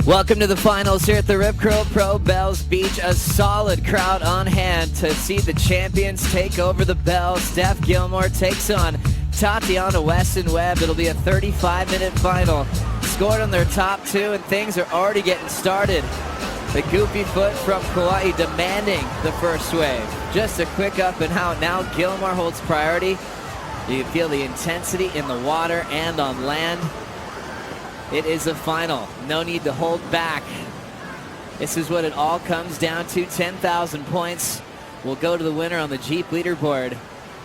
Welcome to the finals here at the Rip Curl Pro Bells Beach. A solid crowd on hand to see the champions take over the bells. Steph Gilmore takes on Tatiana Weston-Webb. It'll be a 35-minute final. Scored on their top two, and things are already getting started. The goofy foot from Kauai demanding the first wave. Just a quick up and out. Now Gilmore holds priority. You can feel the intensity in the water and on land. It is a final. No need to hold back. This is what it all comes down to. 10,000 points will go to the winner on the Jeep leaderboard.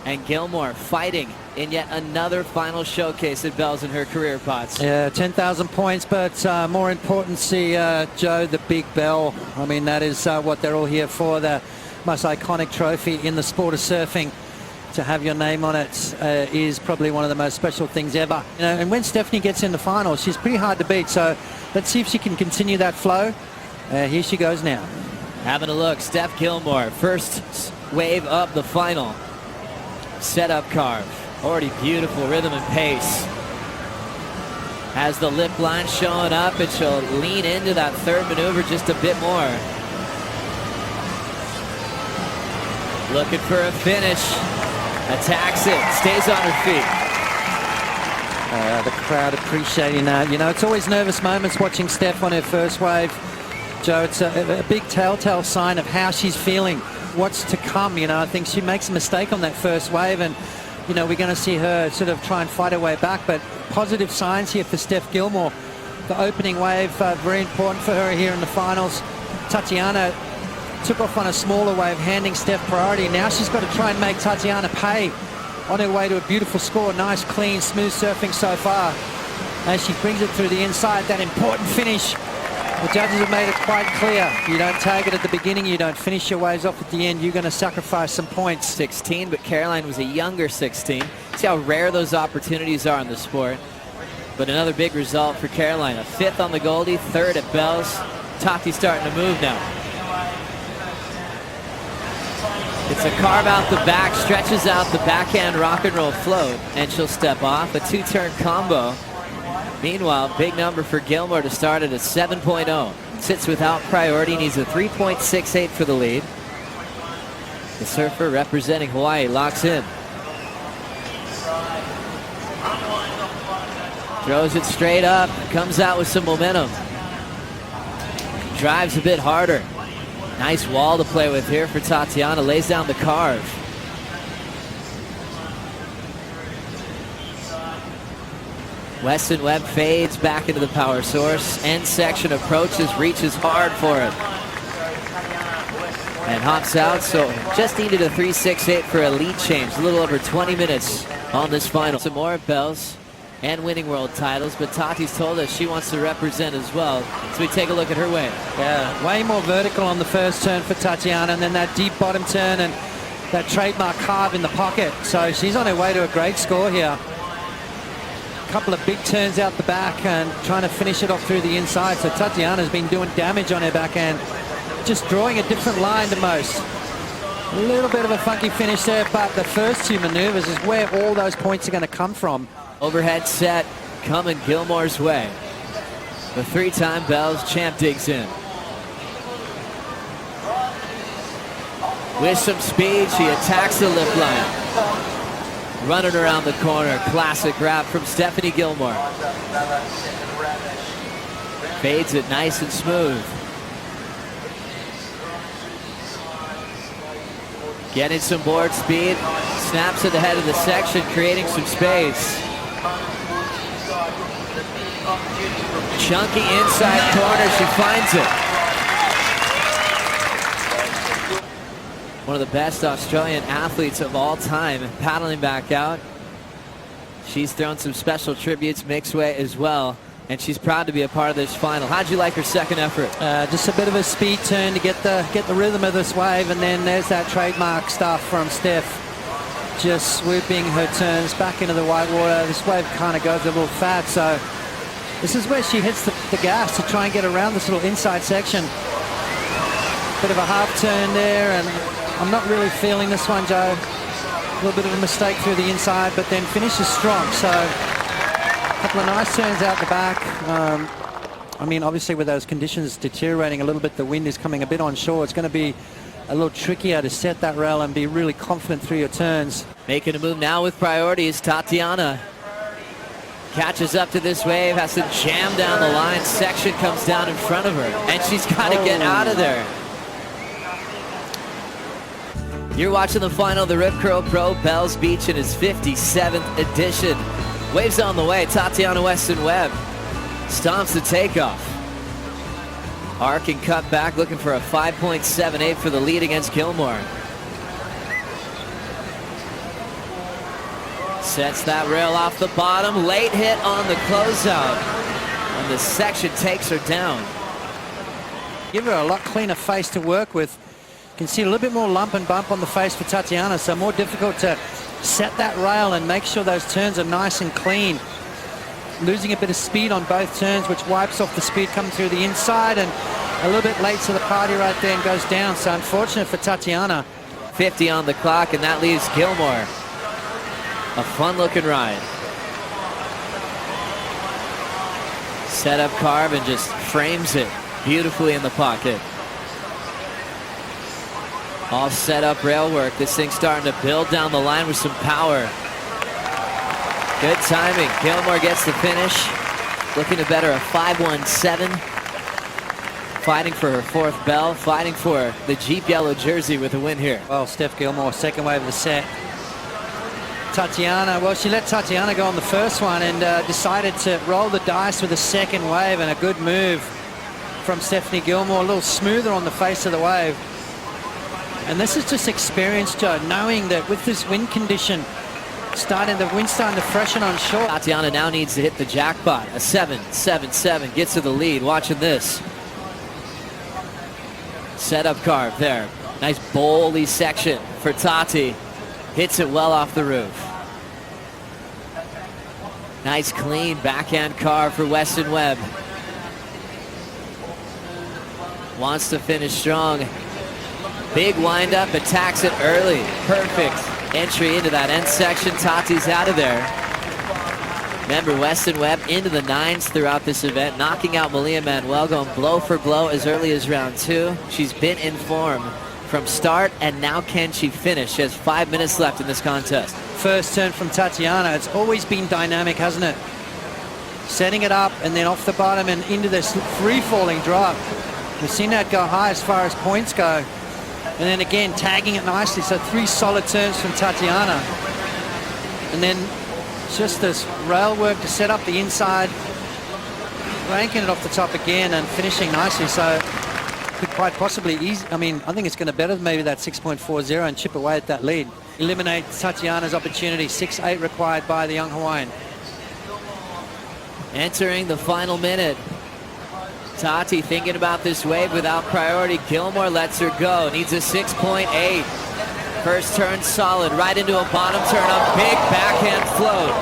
And Gilmore fighting in yet another final showcase at Bells in her career, Potts. Yeah, 10,000 points, but more important, see, Joe, the big bell. I mean, that is what they're all here for, the most iconic trophy in the sport of surfing. To have your name on it is probably one of the most special things ever. You know, and when Stephanie gets in the final, she's pretty hard to beat. So let's see if she can continue that flow. Here she goes now. Having a look, Steph Gilmore, first wave of the final. Setup carve, already beautiful rhythm and pace. Has the lip line showing up, and she'll lean into that third maneuver just a bit more. Looking for a finish. Attacks it, stays on her feet. The crowd appreciating that. You know, it's always nervous moments watching Steph on her first wave. Joe, it's a big telltale sign of how she's feeling, what's to come. You know, I think she makes a mistake on that first wave, and, you know, we're going to see her sort of try and fight her way back. But positive signs here for Steph Gilmore. The opening wave, very important for her here in the finals. Tatiana took off on a smaller wave, handing Steph priority. Now she's got to try and make Tatiana pay on her way to a beautiful score. Nice, clean, smooth surfing so far. As she brings it through the inside, that important finish. The judges have made it quite clear. You don't tag it at the beginning, you don't finish your waves off at the end, you're going to sacrifice some points. 16, but Caroline was a younger 16. See how rare those opportunities are in the sport. But another big result for Caroline. A fifth on the Goldie, third at Bells. Tati starting to move now. It's a carve out the back, stretches out the backhand rock and roll float, and she'll step off. A two-turn combo. Meanwhile, big number for Gilmore to start at a 7.0. Sits without priority, needs a 3.68 for the lead. The surfer representing Hawaii locks in. Throws it straight up, comes out with some momentum. Drives a bit harder. Nice wall to play with here for Tatiana. Lays down the carve. Weston-Webb fades back into the power source. End section approaches, reaches hard for it. And hops out, so just needed a 3.68 for a lead change. A little over 20 minutes on this final. Some more at Bells and winning world titles, but Tati's told us she wants to represent as well. So we take a look at her wave. Yeah, way more vertical on the first turn for Tatiana, and then that deep bottom turn and that trademark carve in the pocket. So she's on her way to a great score here. A couple of big turns out the back and trying to finish it off through the inside. So Tatiana's been doing damage on her backhand, just drawing a different line to most. A little bit of a funky finish there, but the first two maneuvers is where all those points are going to come from. Overhead set coming Gilmore's way. The three-time Bells champ digs in. With some speed, she attacks the lip line. Running around the corner, classic wrap from Stephanie Gilmore. Fades it nice and smooth. Getting some board speed, snaps at the head of the section, creating some space. Chunky inside corner, she finds it. One of the best Australian athletes of all time, paddling back out. She's thrown some special tributes mixed way as well, and she's proud to be a part of this final. How'd you like her second effort? Just a bit of a speed turn to get the rhythm of this wave, and then there's that trademark stuff from Steph. Just swooping her turns back into the white water. This wave kind of goes a little fat, so this is where she hits the gas to try and get around this little inside section. Bit of a half turn there, and I'm not really feeling this one, Joe. A little bit of a mistake through the inside, but then finishes strong. So a couple of nice turns out the back. I mean, obviously with those conditions deteriorating a little bit, the wind is coming a bit onshore. It's going to be a little trickier to set that rail and be really confident through your turns. Making a move now with priorities. Tatiana catches up to this wave, has to jam down the line. Section comes down in front of her, and she's got to get out of there. You're watching the final of the Rip Curl Pro Bells Beach in its 57th edition. Waves on the way. Tatiana Weston-Webb stomps the takeoff. Arc and cut back, looking for a 5.78 for the lead against Gilmore. Sets that rail off the bottom. Late hit on the closeout. And the section takes her down. Give her a lot cleaner face to work with. You can see a little bit more lump and bump on the face for Tatiana, so more difficult to set that rail and make sure those turns are nice and clean. Losing a bit of speed on both turns, which wipes off the speed coming through the inside, and a little bit late to the party right there and goes down. So unfortunate for Tatiana. 50 on the clock, and that leaves Gilmore. A fun-looking ride. Set up carve and just frames it beautifully in the pocket. All set up rail work. This thing's starting to build down the line with some power. Good timing. Gilmore gets the finish. Looking to better a 5.17. Fighting for her fourth bell. Fighting for the Jeep yellow jersey with a win here. Well, Steph Gilmore, second wave of the set. Tatiana, well, she let Tatiana go on the first one and decided to roll the dice with the second wave, and a good move from Stephanie Gilmore. A little smoother on the face of the wave. And this is just experience, Joe, knowing that with this wind condition, the wind's starting to freshen on shore. Tatiana now needs to hit the jackpot. A 7.77 gets to the lead. Watching this. Set up carve there. Nice bowly section for Tati. Hits it well off the roof. Nice clean backhand carve for Weston-Webb. Wants to finish strong. Big windup, attacks it early. Perfect entry into that end section. Tati's out of there. Remember, Weston-Webb into the nines throughout this event, knocking out Malia Manuel, going blow for blow as early as round 2. She's been in form from start, and now can she finish? She has 5 minutes left in this contest. First turn from Tatiana. It's always been dynamic, hasn't it? Setting it up and then off the bottom and into this free-falling drop. We've seen that go high as far as points go. And then again, tagging it nicely. So 3 solid turns from Tatiana. And then just this rail work to set up the inside. Ranking it off the top again and finishing nicely. So could quite possibly easy. I mean, I think it's going to better maybe that 6.40 and chip away at that lead. Eliminate Tatiana's opportunity. 6.8 required by the young Hawaiian. Entering the final minute. Tati thinking about this wave without priority. Gilmore lets her go. Needs a 6.8. First turn solid. Right into a bottom turn. A big backhand float.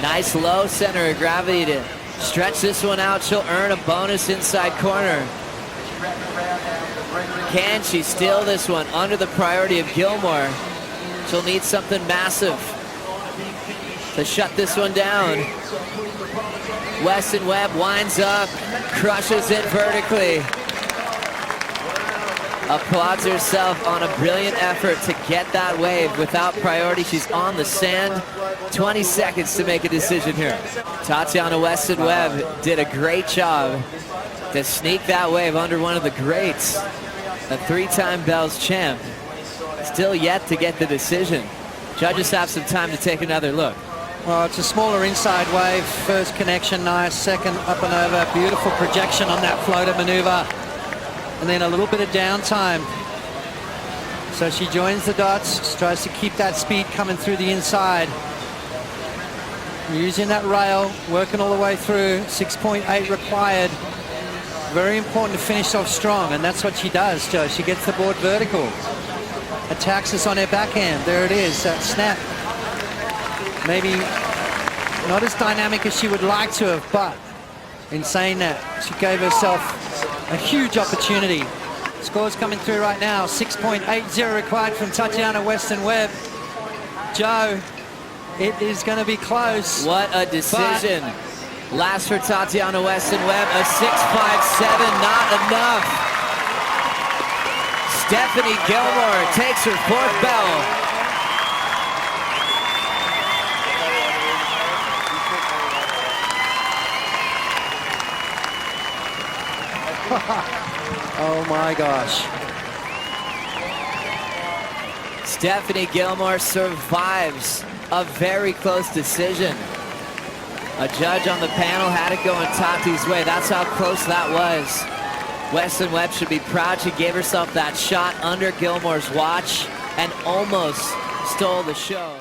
Nice low center of gravity to stretch this one out. She'll earn a bonus inside corner. Can she steal this one under the priority of Gilmore? She'll need something massive to shut this one down. Weston-Webb winds up, crushes it vertically. Applauds herself on a brilliant effort to get that wave without priority. She's on the sand. 20 seconds to make a decision here. Tatiana Weston-Webb did a great job to sneak that wave under one of the greats, a 3-time Bells champ. Still yet to get the decision. Judges have some time to take another look. Well, it's a smaller inside wave. First connection, nice. Second, up and over. Beautiful projection on that floater maneuver. And then a little bit of downtime. So she joins the dots, tries to keep that speed coming through the inside. Using that rail, working all the way through. 6.8 required. Very important to finish off strong, and that's what she does, Joe. She gets the board vertical. Attacks us on her backhand. There it is, that snap. Maybe not as dynamic as she would like to have, but in saying that, she gave herself a huge opportunity. Scores coming through right now. 6.80 required from Tatiana Weston-Webb. Joe, it is going to be close. What a decision. Last for Tatiana Weston-Webb, a 6.57, not enough. Stephanie Gilmore takes her fourth bell. Oh my gosh. Stephanie Gilmore survives a very close decision. A judge on the panel had it going Tati's way. That's how close that was. Weston-Webb should be proud. She gave herself that shot under Gilmore's watch and almost stole the show.